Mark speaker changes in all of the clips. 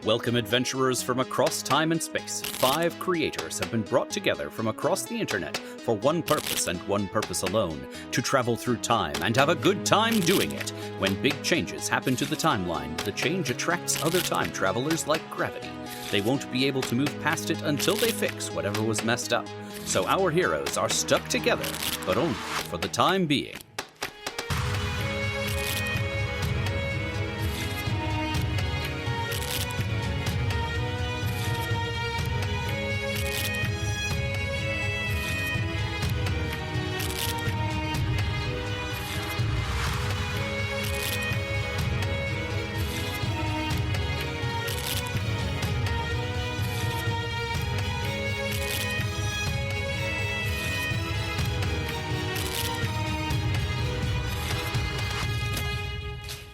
Speaker 1: Welcome, adventurers from across time and space. 5 creators have been brought together from across the internet for one purpose and one purpose alone: to travel through time and have a good time doing it. When big changes happen to the timeline, the change attracts other time travelers like gravity. They won't be able to move past it until they fix whatever was messed up. So our heroes are stuck together, but only for the time being.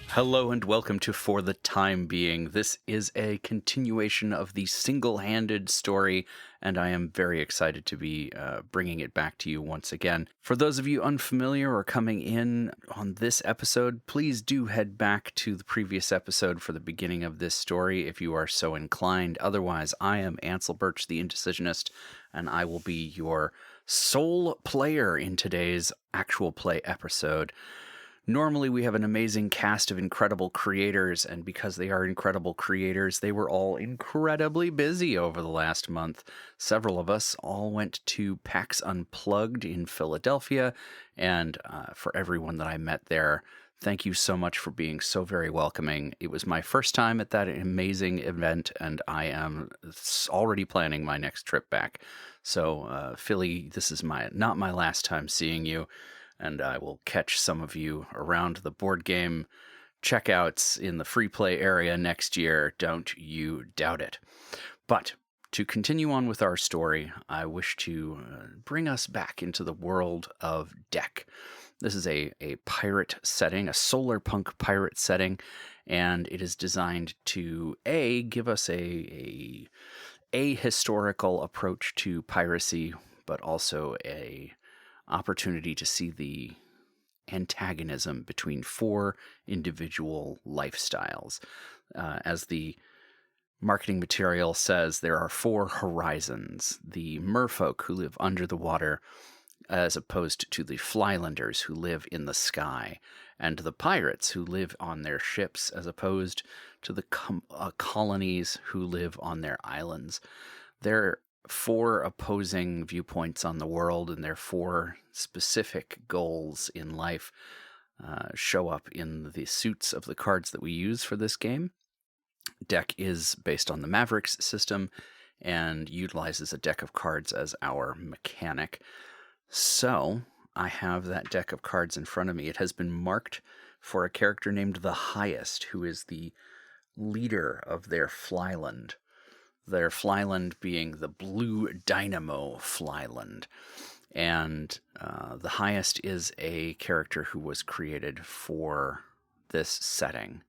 Speaker 1: Hello and welcome to For the Time Being. This is a continuation of the single-handed story, and I am very excited to be bringing it back to you once again. For those of you unfamiliar or coming in on this episode, please do head back to the previous episode for the beginning of this story if you are so inclined. Otherwise, I am Ansel Burch, the Indecisionist, and I will be your sole player in today's actual play episode. Normally, we have an amazing cast of incredible creators, and because they are incredible creators, they were all incredibly busy over the last month. Several of us all went to PAX Unplugged in Philadelphia, and for everyone that I met there, thank you so much for being so very welcoming. It was my first time at that amazing event, and I am already planning my next trip back. So, Philly, this is not my last time seeing you. And I will catch some of you around the board game checkouts in the free play area next year. Don't you doubt it. But to continue on with our story, I wish to bring us back into the world of Deck. This is a pirate setting, a solar punk pirate setting, and it is designed to give us a historical approach to piracy, but also a opportunity to see the antagonism between 4 individual lifestyles. As the marketing material says, there are 4 horizons: the merfolk who live under the water, as opposed to the Flylanders who live in the sky, and the pirates who live on their ships, as opposed to the colonies who live on their islands. They're 4 opposing viewpoints on the world, and their 4 specific goals in life show up in the suits of the cards that we use for this game. Deck is based on the Mavericks system and utilizes a deck of cards as our mechanic. So I have that deck of cards in front of me. It has been marked for a character named the Highest, who is the leader of their Flyland. Their Flyland being the Blue Dynamo Flyland. And the Highest is a character who was created for this setting.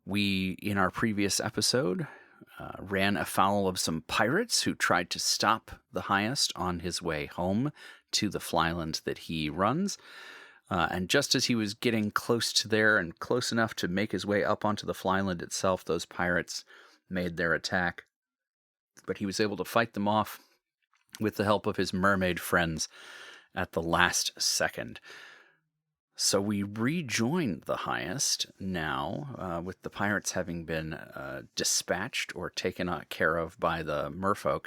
Speaker 1: We, in our previous episode, ran afoul of some pirates who tried to stop the Highest on his way home to the Flyland that he runs. And just as he was getting close to there and close enough to make his way up onto the Flyland itself, those pirates made their attack. But he was able to fight them off with the help of his mermaid friends at the last second. So we rejoined the Highest now, with the pirates having been dispatched or taken care of by the merfolk.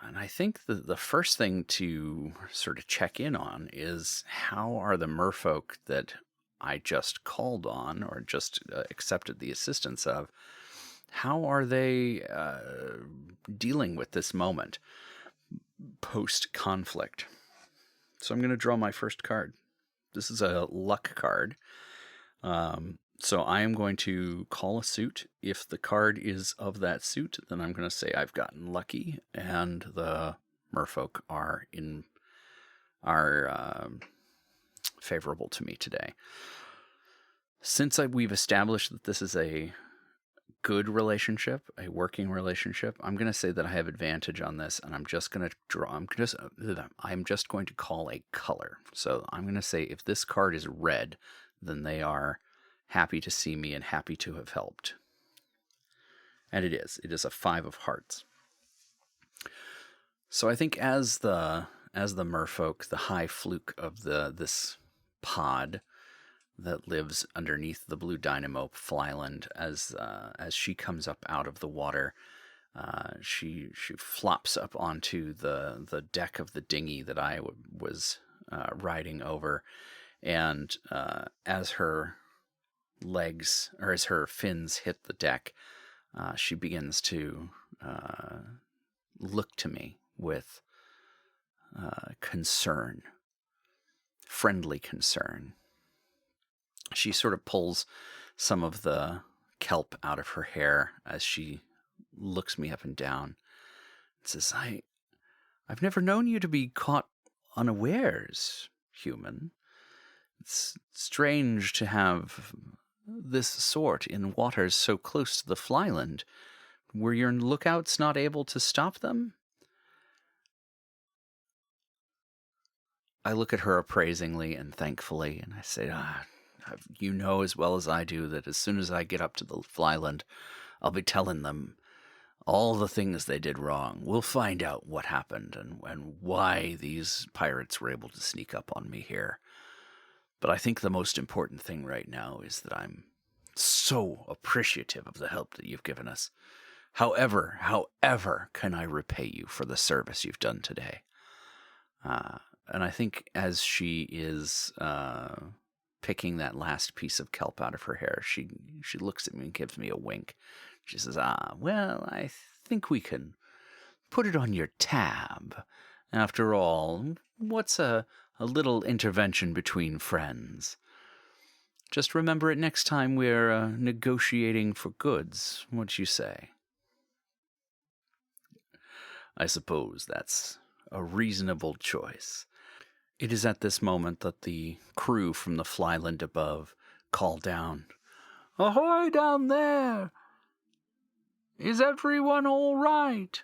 Speaker 1: And I think the first thing to sort of check in on is, how are the merfolk that I just called on or just accepted the assistance of, how are they dealing with this moment post-conflict? So I'm going to draw my first card. This is a luck card. So I am going to call a suit. If the card is of that suit, then I'm going to say I've gotten lucky, and the merfolk are favorable to me today. Since we've established that this is a good relationship, a working relationship, I'm going to say that I have advantage on this, and I'm just going to draw. I'm just going to call a color. So I'm going to say if this card is red, then they are happy to see me and happy to have helped. And it is. It is a 5 of hearts. So I think as the merfolk, the high fluke of this pod that lives underneath the blue dynamo Flyland, as she comes up out of the water, she flops up onto the deck of the dinghy that I was riding over, and as her legs, or as her fins hit the deck, she begins to look to me with concern, friendly concern. She sort of pulls some of the kelp out of her hair as she looks me up and down and says, I've never known you to be caught unawares, human. It's strange to have this sort in waters so close to the Flyland. Were your lookouts not able to stop them? I look at her appraisingly and thankfully, and I say, you know as well as I do that as soon as I get up to the Flyland, I'll be telling them all the things they did wrong. We'll find out what happened and why these pirates were able to sneak up on me here. But I think the most important thing right now is that I'm so appreciative of the help that you've given us. However can I repay you for the service you've done today? And I think as she is picking that last piece of kelp out of her hair, she looks at me and gives me a wink. She says, well, I think we can put it on your tab. After all, what's a little intervention between friends? Just remember it next time we're negotiating for goods. What you say? I suppose that's a reasonable choice. It is at this moment that the crew from the Flyland above call down, "Ahoy down there! Is everyone all right?"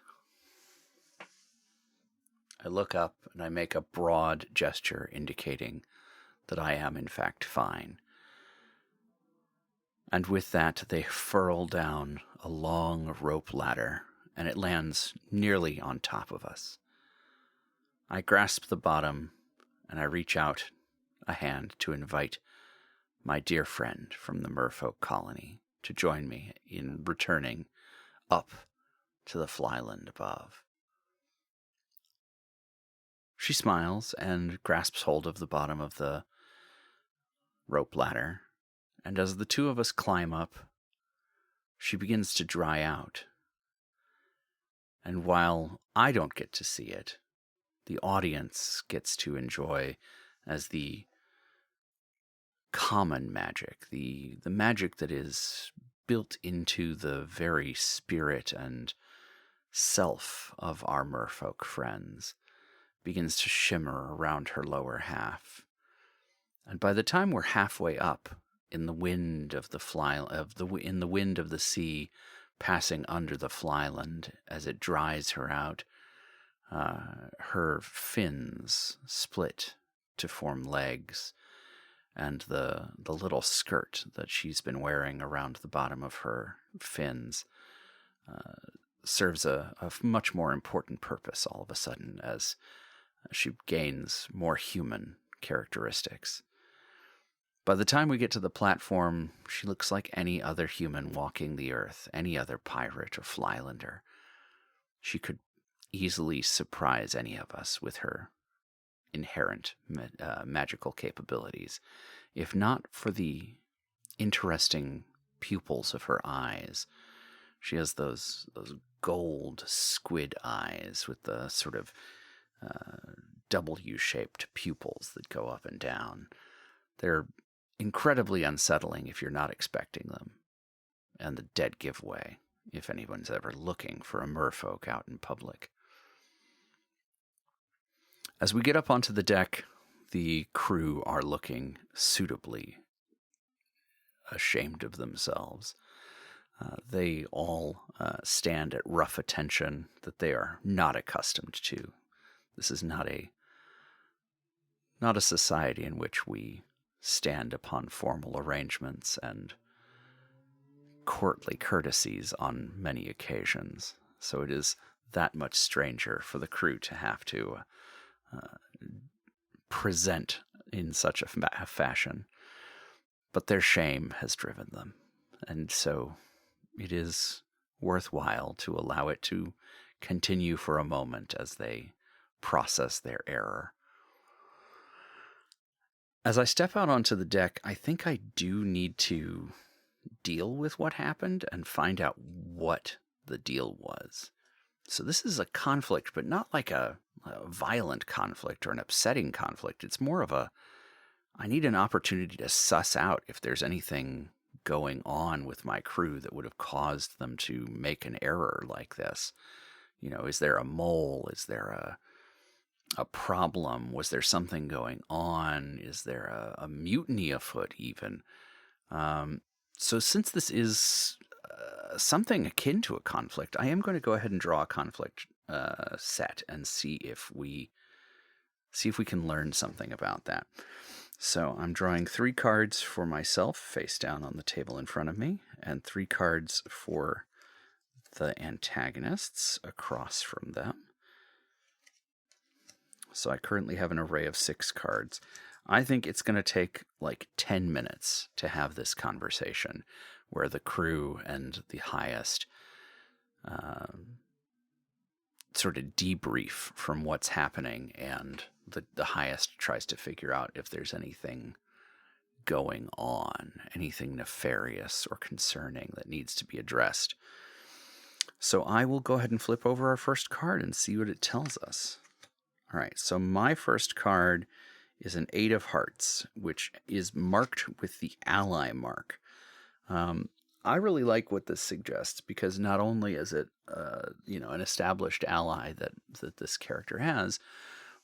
Speaker 1: I look up and I make a broad gesture indicating that I am in fact fine. And with that, they furl down a long rope ladder, and it lands nearly on top of us. I grasp the bottom, and I reach out a hand to invite my dear friend from the merfolk colony to join me in returning up to the Flyland above. She smiles and grasps hold of the bottom of the rope ladder, and as the two of us climb up, she begins to dry out. And while I don't get to see it, the audience gets to enjoy as the common magic, the magic that is built into the very spirit and self of our merfolk friends, begins to shimmer around her lower half. And by the time we're halfway up, in the wind of the wind of the sea, passing under the Flyland as it dries her out, her fins split to form legs, and the little skirt that she's been wearing around the bottom of her fins serves a much more important purpose all of a sudden as she gains more human characteristics. By the time we get to the platform, she looks like any other human walking the earth, any other pirate or Flylander. She could easily surprise any of us with her inherent magical capabilities, if not for the interesting pupils of her eyes. She has those gold squid eyes with the sort of W-shaped pupils that go up and down. They're incredibly unsettling if you're not expecting them, and the dead giveaway if anyone's ever looking for a merfolk out in public. As we get up onto the deck, the crew are looking suitably ashamed of themselves. They all stand at rough attention that they are not accustomed to. This is not a society in which we stand upon formal arrangements and courtly courtesies on many occasions. So it is that much stranger for the crew to have to present in such a fashion. But their shame has driven them, and so it is worthwhile to allow it to continue for a moment as they process their error. As I step out onto the deck, I think I do need to deal with what happened and find out what the deal was. So this is a conflict, but not like a violent conflict or an upsetting conflict. It's more of I need an opportunity to suss out if there's anything going on with my crew that would have caused them to make an error like this. Is there a mole? Is there a problem? Was there something going on? Is there a mutiny afoot even? So since this is something akin to a conflict, I am going to go ahead and draw a conflict set and see if we can learn something about that. So I'm drawing 3 cards for myself face down on the table in front of me, and 3 cards for the antagonists across from them. So I currently have an array of 6 cards. I think it's going to take like 10 minutes to have this conversation where the crew and the highest sort of debrief from what's happening, and the highest tries to figure out if there's anything going on, anything nefarious or concerning that needs to be addressed. So I will go ahead and flip over our first card and see what it tells us. All right, so my first card is an 8 of Hearts, which is marked with the ally mark. I really like what this suggests, because not only is it an established ally that this character has,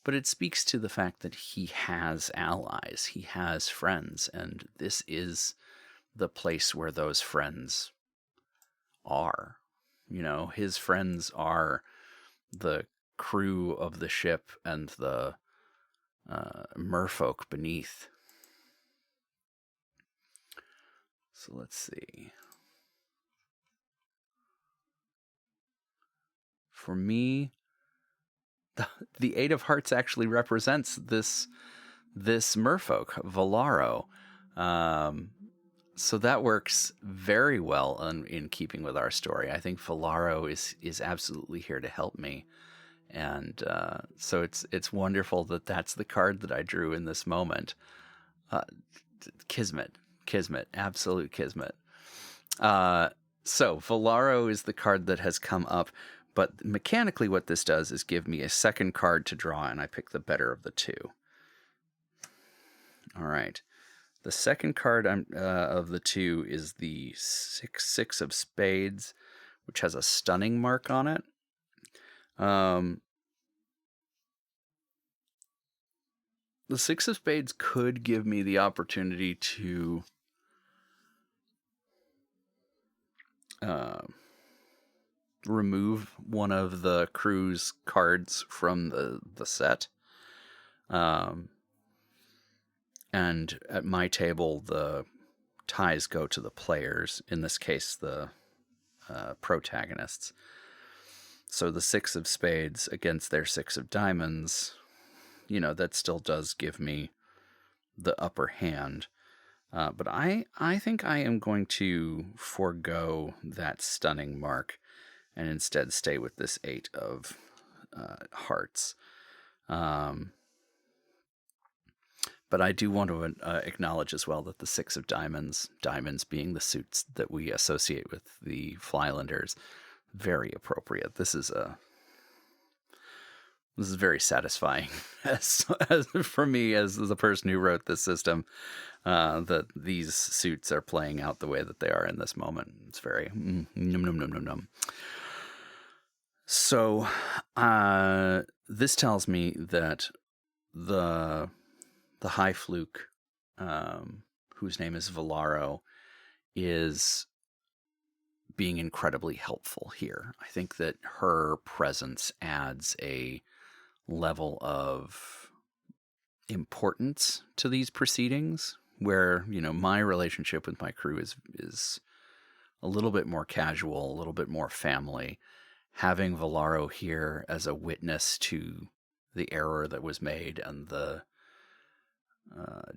Speaker 1: but it speaks to the fact that he has allies, he has friends, and this is the place where those friends are. His friends are the crew of the ship and the merfolk beneath. So let's see. For me, the 8 of Hearts actually represents this merfolk, Volaro. So that works very well in keeping with our story. I think Volaro is absolutely here to help me. And so it's wonderful that that's the card that I drew in this moment. Kismet, absolute kismet. So Volaro is the card that has come up, but mechanically what this does is give me a second card to draw, and I pick the better of the 2. All right. The second card of the 2 is the six of spades, which has a stunning mark on it. The 6 of spades could give me the opportunity to remove one of the crew's cards from the set. And at my table, the ties go to the players, in this case, the protagonists. So the 6 of spades against their 6 of diamonds, that still does give me the upper hand. But I think I am going to forego that stunning mark and instead stay with this 8 of hearts. But I do want to acknowledge as well that the 6 of diamonds being the suits that we associate with the Flylanders, very appropriate. This is very satisfying as for me as the person who wrote this system, that these suits are playing out the way that they are in this moment. It's very num. So this tells me that the high fluke, whose name is Volaro, is being incredibly helpful here. I think that her presence adds a level of importance to these proceedings, where my relationship with my crew is a little bit more casual, a little bit more family. Having Valaro here as a witness to the error that was made and the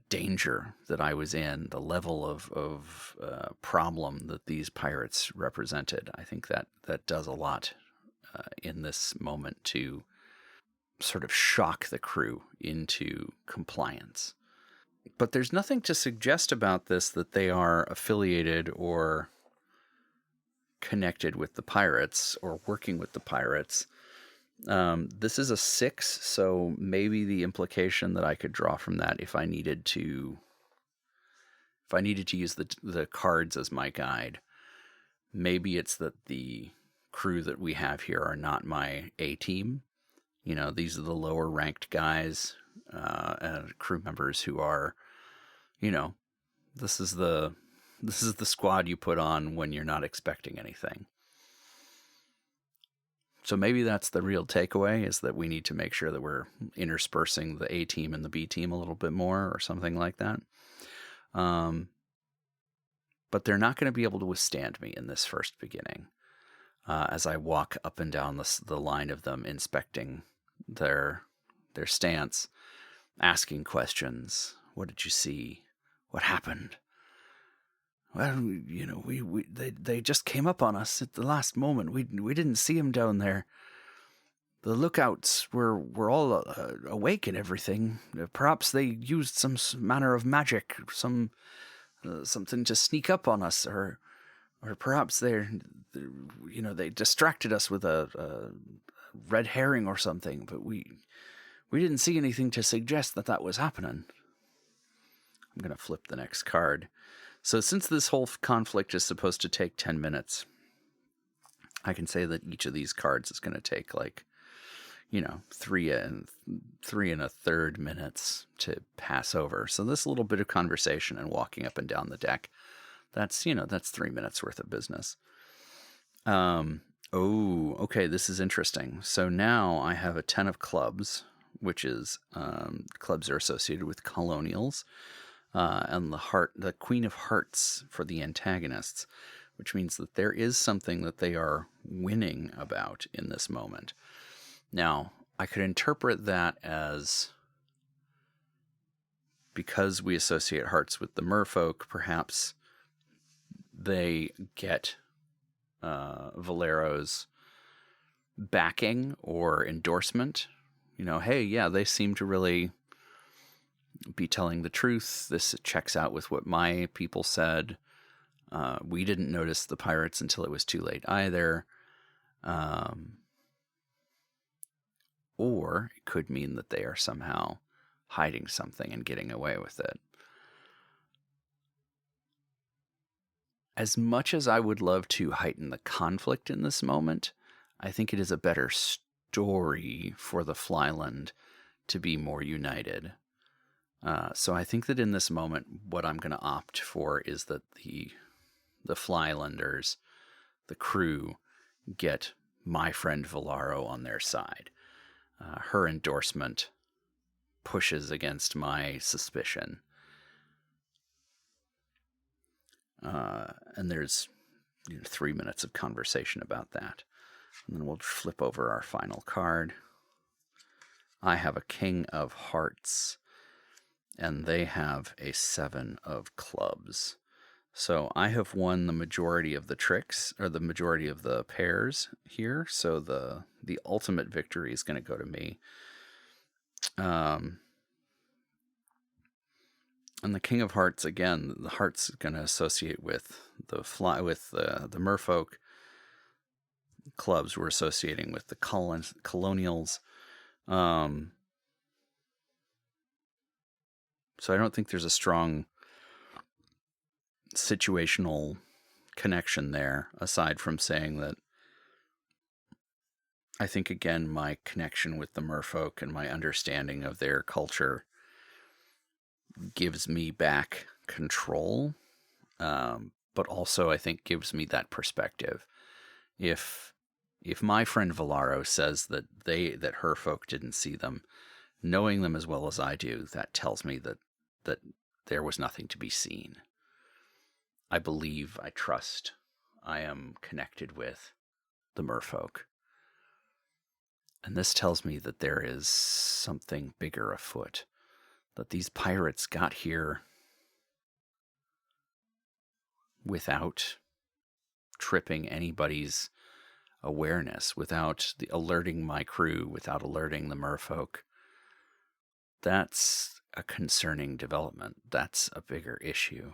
Speaker 1: danger that I was in, the level of problem that these pirates represented, I think that does a lot in this moment to sort of shock the crew into compliance. But there's nothing to suggest about this that they are affiliated or connected with the pirates or working with the pirates. This is a 6, so maybe the implication that I could draw from that if I needed to use the cards as my guide, maybe it's that the crew that we have here are not my A team. These are the lower ranked guys and crew members who are, this is the squad you put on when you're not expecting anything. So maybe that's the real takeaway, is that we need to make sure that we're interspersing the A team and the B team a little bit more or something like that. But they're not going to be able to withstand me in this first beginning as I walk up and down the line of them, inspecting their stance, asking questions. What did you see? What happened? Well, they just came up on us at the last moment. We didn't see them down there. The lookouts were all awake and everything. Perhaps they used some manner of magic, something to sneak up on us, or perhaps they distracted us with a red herring or something. But we didn't see anything to suggest that was happening. I'm going to flip the next card. So since this whole conflict is supposed to take 10 minutes, I can say that each of these cards is going to take 3 and 3.33 minutes to pass over. So this little bit of conversation and walking up and down the deck, that's 3 minutes worth of business. Okay, this is interesting. So now I have a 10 of clubs, which is clubs are associated with colonials. And the Queen of Hearts for the antagonists, which means that there is something that they are winning about in this moment. Now, I could interpret that as, because we associate hearts with the merfolk, perhaps they get Valero's backing or endorsement. Hey, yeah, they seem to really be telling the truth. This checks out with what my people said. We didn't notice the pirates until it was too late either. Or it could mean that they are somehow hiding something and getting away with it. As much as I would love to heighten the conflict in this moment, I think it is a better story for the Flyland to be more united. So I think that in this moment, what I'm going to opt for is that the Flylanders, the crew, get my friend Valaro on their side. Her endorsement pushes against my suspicion. And there's 3 minutes of conversation about that. And then we'll flip over our final card. I have a King of Hearts, and they have a 7 of clubs. So I have won the majority of the tricks, or the majority of the pairs here. So the ultimate victory is going to go to me. And the King of Hearts, again, the heart's going to associate with the merfolk. Clubs we're associating with the colonials. So I don't think there's a strong situational connection there, aside from saying that I think, again, my connection with the merfolk and my understanding of their culture gives me back control, but also I think gives me that perspective. If my friend Valaro says that her folk didn't see them, knowing them as well as I do, that tells me that there was nothing to be seen. I believe, I trust, I am connected with the merfolk. And this tells me that there is something bigger afoot, that these pirates got here without tripping anybody's awareness, without alerting my crew, without alerting the merfolk. That's a concerning development. That's a bigger issue.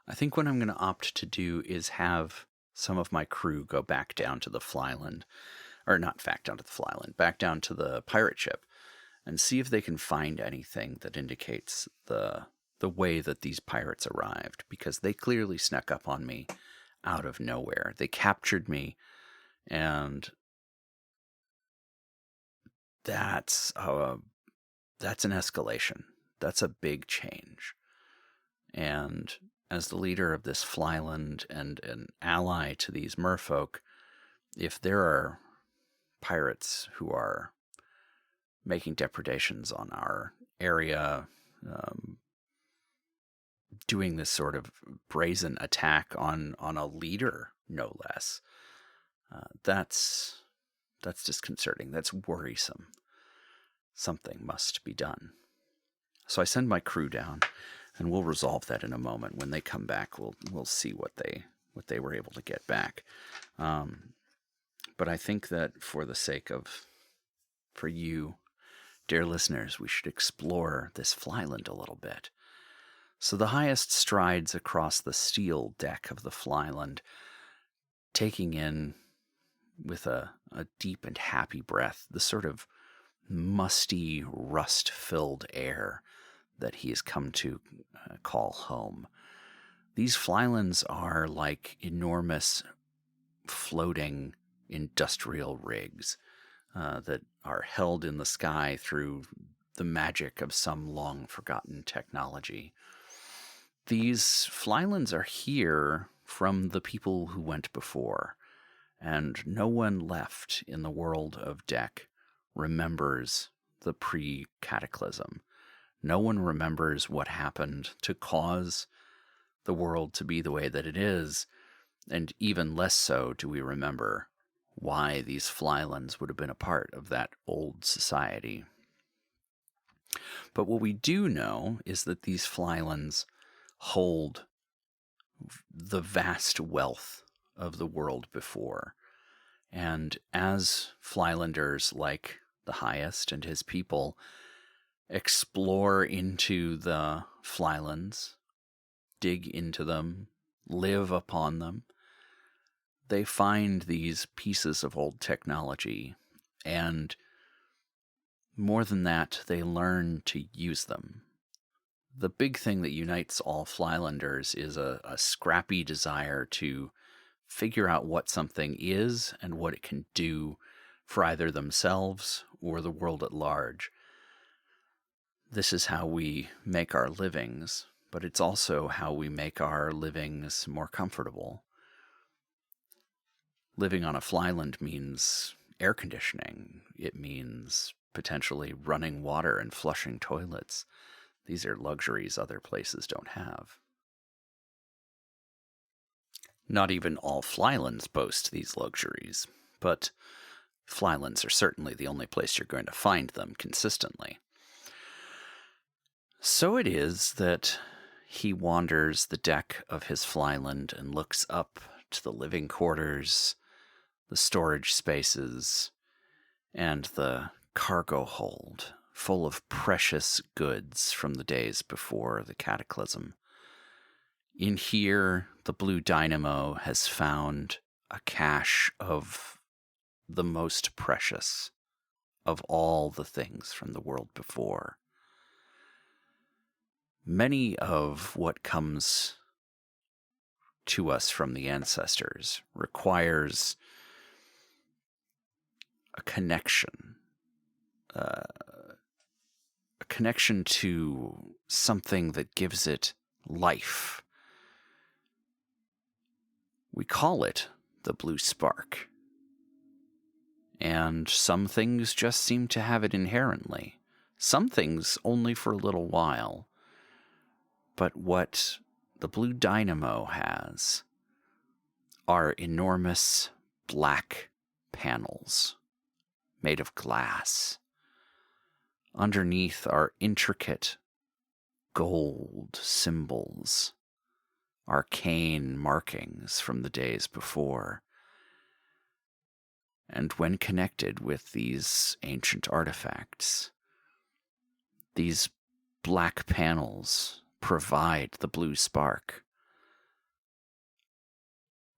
Speaker 1: I think what I'm going to opt to do is have some of my crew go back down to the Flyland, or not back down to the Flyland, back down to the pirate ship, and see if they can find anything that indicates the way that these pirates arrived, because they clearly snuck up on me out of nowhere. They captured me, and that's an escalation. That's a big change. And as the leader of this Flyland and an ally to these merfolk, if there are pirates who are making depredations on our area, doing this sort of brazen attack on a leader, no less, that's disconcerting. That's worrisome. Something must be done. So I send my crew down, and we'll resolve that in a moment. When they come back, we'll see what they were able to get back. But I think that for you, dear listeners, we should explore this Flyland a little bit. So the highest strides across the steel deck of the Flyland, taking in with a deep and happy breath the sort of musty, rust-filled air that he has come to call home. These Flylands are like enormous floating industrial rigs that are held in the sky through the magic of some long-forgotten technology. These Flylands are here from the people who went before, and no one left in the world of Deck remembers the pre-cataclysm. No one remembers what happened to cause the world to be the way that it is, and even less so do we remember why these Flylands would have been a part of that old society. But what we do know is that these Flylands hold the vast wealth of the world before. And as Flylanders like the Highest and his people explore into the Flylands, dig into them, live upon them, they find these pieces of old technology, and more than that, they learn to use them. The big thing that unites all Flylanders is a scrappy desire to figure out what something is and what it can do for either themselves or the world at large. This is how we make our livings, but it's also how we make our livings more comfortable. Living on a Flyland means air conditioning. It means potentially running water and flushing toilets. These are luxuries other places don't have. Not even all Flylands boast these luxuries, but Flylands are certainly the only place you're going to find them consistently. So it is that he wanders the deck of his Flyland and looks up to the living quarters, the storage spaces, and the cargo hold full of precious goods from the days before the cataclysm. In here, the Blue Dynamo has found a cache of the most precious of all the things from the world before. Many of what comes to us from the ancestors requires a connection to something that gives it life. We call it the blue spark. And some things just seem to have it inherently. Some things only for a little while. But what the Blue Dynamo has are enormous black panels made of glass. Underneath are intricate gold symbols, arcane markings from the days before. And when connected with these ancient artifacts, these black panels provide the blue spark.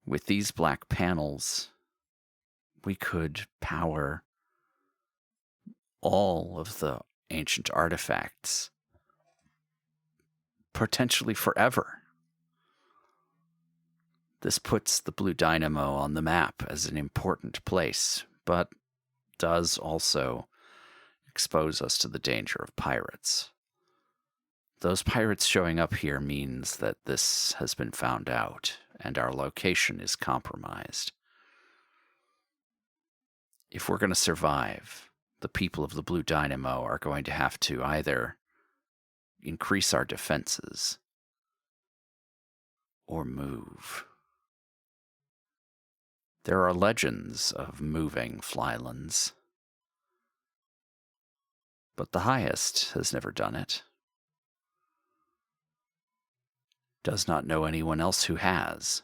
Speaker 1: With these black panels, we could power all of the ancient artifacts, potentially forever. This puts the Blue Dynamo on the map as an important place, but does also expose us to the danger of pirates. Those pirates showing up here means that this has been found out, and our location is compromised. If we're going to survive, the people of the Blue Dynamo are going to have to either increase our defenses or move. There are legends of moving Flylands, but the highest has never done it. Does not know anyone else who has.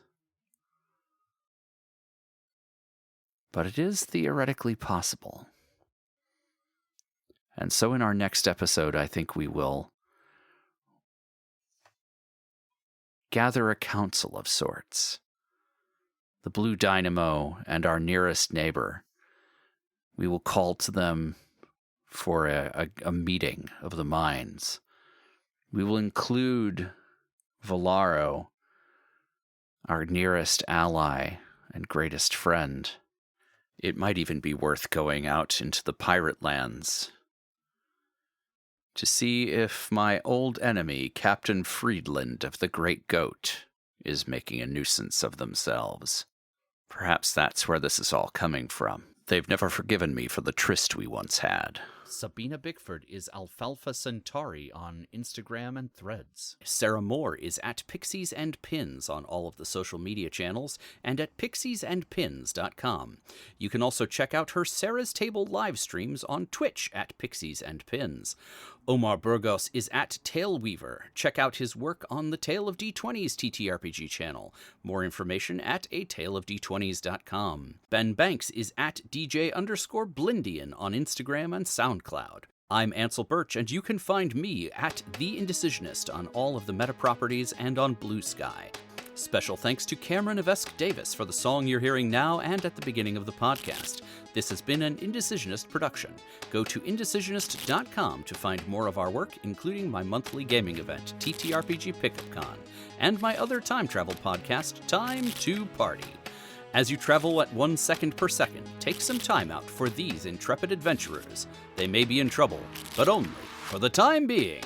Speaker 1: But it is theoretically possible. And so in our next episode, I think we will gather a council of sorts. The Blue Dynamo and our nearest neighbor. We will call to them for a meeting of the minds. We will include Valaro, our nearest ally and greatest friend. It might even be worth going out into the pirate lands to see if my old enemy, Captain Friedland of the Great Goat, is making a nuisance of themselves. Perhaps that's where this is all coming from. They've never forgiven me for the tryst we once had. Sabine Bickford is Alfalfa Centauri on Instagram and Threads. Sarah Moore is at Pixies and Pins on all of the social media channels and at pixiesandpins.com. You can also check out her Sarah's Table live streams on Twitch at Pixies and Pins. Omar Burgos is at Tailweaver. Check out his work on the Tale of D20's TTRPG channel. More information at ataleofd20s.com. Ben Banks is at DJ_Blindian on Instagram and SoundCloud. I'm Ansel Burch, and you can find me at The Indecisionist on all of the meta properties and on Bluesky. Special thanks to Cameron Avesk Davis for the song you're hearing now and at the beginning of the podcast. This has been an Indecisionist production. Go to Indecisionist.com to find more of our work, including my monthly gaming event, TTRPG Pickup Con, and my other time travel podcast, Time to Party. As you travel at 1 second per second, take some time out for these intrepid adventurers. They may be in trouble, but only for the time being.